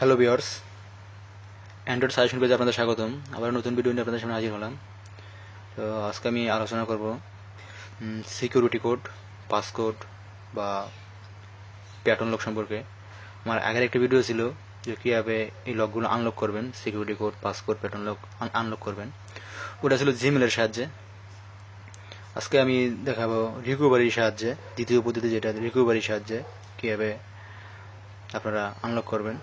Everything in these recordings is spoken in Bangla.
হ্যালো ভিউয়ার্স, অ্যান্ড্রয়েড সাজেশন পেজে আপনাদের স্বাগতম। আবার নতুন ভিডিও নিয়ে আপনাদের সামনে হাজির হলাম। তো আজকে আমি আলোচনা করব সিকিউরিটি কোড, পাসকোড বা প্যাটার্ন লক সম্পর্কে। আমার আগের একটা ভিডিও ছিল যে কীভাবে এই লকগুলো আনলক করবেন, security code, passcode, pattern lock unlock করবেন। ওটা ছিল জিমেলের সাহায্যে। আজকে আমি দেখাবো রিকভারির সাহায্যে, দ্বিতীয় পদ্ধতি যেটা রিকভারির সাহায্যে কীভাবে আপনারা আনলক করবেন।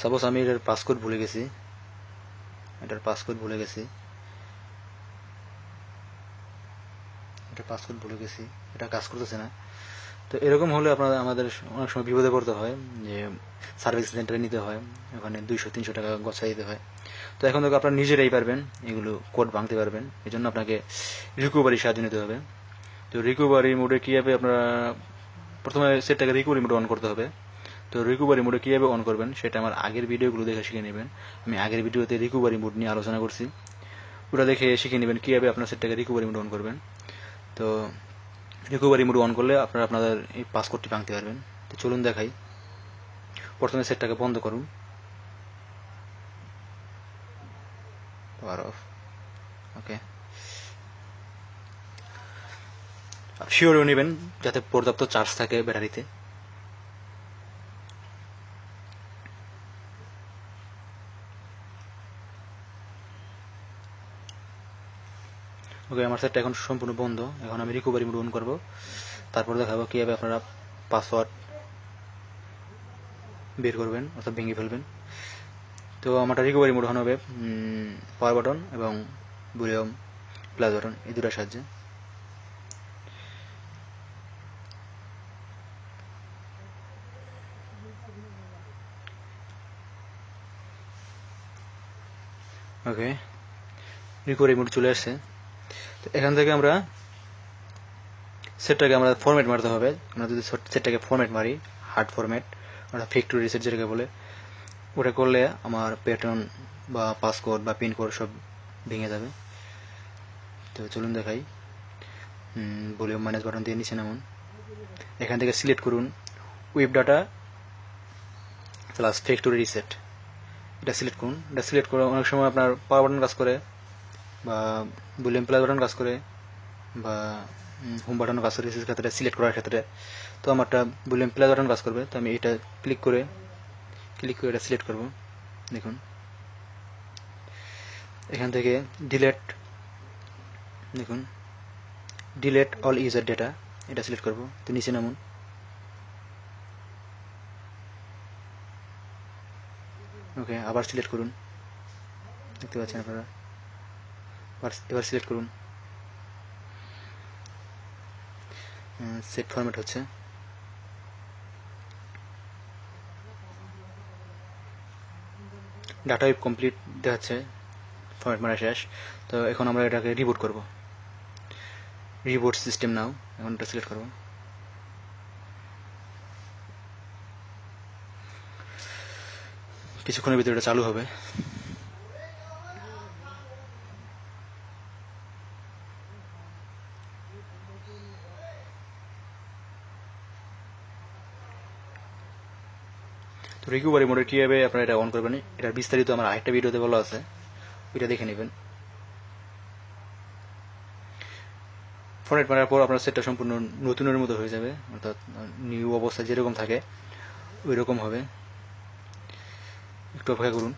সাপোজ আমি এটার পাসকোড ভুলে গেছি, এটা এটা কাজ করতেছে না। তো এরকম হলে আমাদের অনেক সময় বিপদে পড়তে হয়, যে সার্ভিস সেন্টারে নিতে হয়, ওখানে 200-300 টাকা গচ্ছা দিতে হয়। তো এখন থেকে আপনারা নিজেরাই পারবেন, এগুলো কোড ভাঙতে পারবেন। এই জন্য আপনাকে রিকভারির সাহায্য নিতে হবে। তো রিকভারি মোডে কীভাবে আপনারা প্রথমে সেটটাকে রিকভারি মোডে অন করতে হবে। তো রিকভারি মোডে কীভাবে অন করবেন সেটা আমার আগের ভিডিওগুলো দেখে শিখে নেবেন। আমি আগের ভিডিওতে রিকভারি মোড নিয়ে আলোচনা করছি, ওটা দেখে শিখে নেবেন কীভাবে আপনার সেটটাকে রিকভারি মোডে অন করবেন। তো রিকভারি মোড অন করলে আপনারা আপনাদের এই পাসকোডটি ভাঙতে পারবেন। তো চলুন দেখাই। প্রথমে সেটটাকে বন্ধ করুন, পাওয়ার অফ। ওকে, শিওরও নেবেন যাতে পর্যাপ্ত চার্জ থাকে ব্যাটারিতে। ওকে, আমার সেটটা এখন সম্পূর্ণ বন্ধ। এখন আমি রিকভারি মোড অন করবো, তারপর দেখাবো কীভাবে আপনারা পাসওয়ার্ড বের করবেন অর্থাৎ ভেঙে ফেলবেন। তো আমারটা রিকভারি মোড অন হবে পাওয়ার বাটন এবং ভলিউম প্লাস বাটন, এই দুটার সাহায্যে। ওকে, রিকভারি মোড চলে আসছে। তো এখান থেকে আমরা সেটটাকে ফরম্যাট মারতে হবে। আমরা যদি সেটটাকে ফরম্যাট মারি, হার্ড ফরম্যাট অর্থাৎ ফ্যাক্টরি রিসেট যেটাকে বলে, ওটা করলে আমার প্যাটার্ন বা পাসকোড বা পিনকোড সব ভেঙে যাবে। তো চলুন দেখাই। ভলিউম মাইনাস বাটন দিয়ে নিচে নামুন, এখান থেকে সিলেক্ট করুন web data plus factory reset, এটা সিলেক্ট করুন। এটা সিলেক্ট করে অনেক সময় আপনার পাওয়ার বাটন কাজ করে, বা ভলিউম প্লাস বাটন কাজ করে, বা হোম বাটনও কাজ করে রিসেট ক্ষেত্রে, সিলেক্ট করার ক্ষেত্রে। তো আমারটা ভলিউম প্লাস বাটন কাজ করবে, তো আমি এটা ক্লিক করে এটা সিলেক্ট করব। দেখুন এখান থেকে ডিলেট অল ইউজার ডেটা, এটা সিলেক্ট করব। তো নিচে নামুন, ওকে, আবার সিলেক্ট করুন। দেখতে পাচ্ছেন আপনারা, এবার সিলেক্ট করুন। সেট ফরম্যাট হচ্ছে। ডাটা ওয়েব কমপ্লিট দেখাচ্ছে, ফরম্যাট মারা শেষ। তো এখন আমরা এটাকে রিবুট করব। রিবুট সিস্টেম নাও, এখন এটা সিলেক্ট করব। কিছুক্ষণের ভিতরে এটা চালু হবে। তো রিকভারি মোডে কীভাবে আপনারা এটা অন করবেন, এটার বিস্তারিত আমার আরেকটা ভিডিওতে বলা আছে, ওইটা দেখে নেবেন। ফরম্যাট মারার পর আপনার সেটটা সম্পূর্ণ নতুনের মতো হয়ে যাবে, অর্থাৎ নিউ অবস্থায় যেরকম থাকে ওই রকম হবে। একটু অপেক্ষা করুন।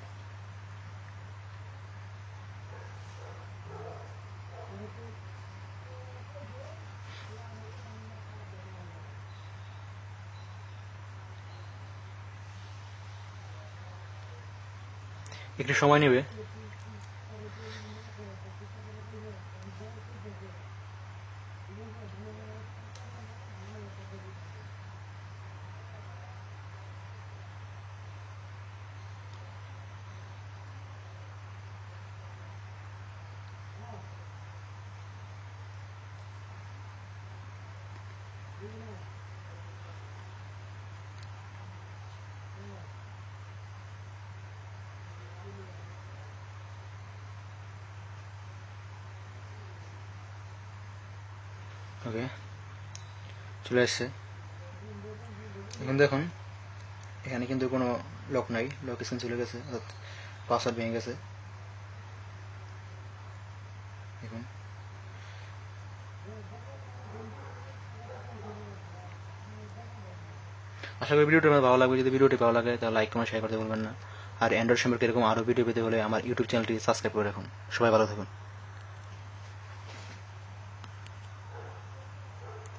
একটু সময় নেবে। ওকে, চলে আসছে। এখন দেখুন এখানে কিন্তু কোনো লক নাই, লক স্ক্রিন চলে গেছে, অর্থাৎ পাসওয়ার্ড ভেঙে গেছে। দেখুন আশা করি ভিডিওটি আমার ভালো লাগবে। যদি ভিডিওটি ভালো লাগে তাহলে লাইক কমেন্ট শেয়ার করতে ভুলবেন না। আর অ্যান্ড্রয়েড সম্পর্কে এরকম আরও ভিডিও পেতে হলে আমার ইউটিউব চ্যানেলটি সাবস্ক্রাইব করে রাখুন। সবাই ভালো থাকুন।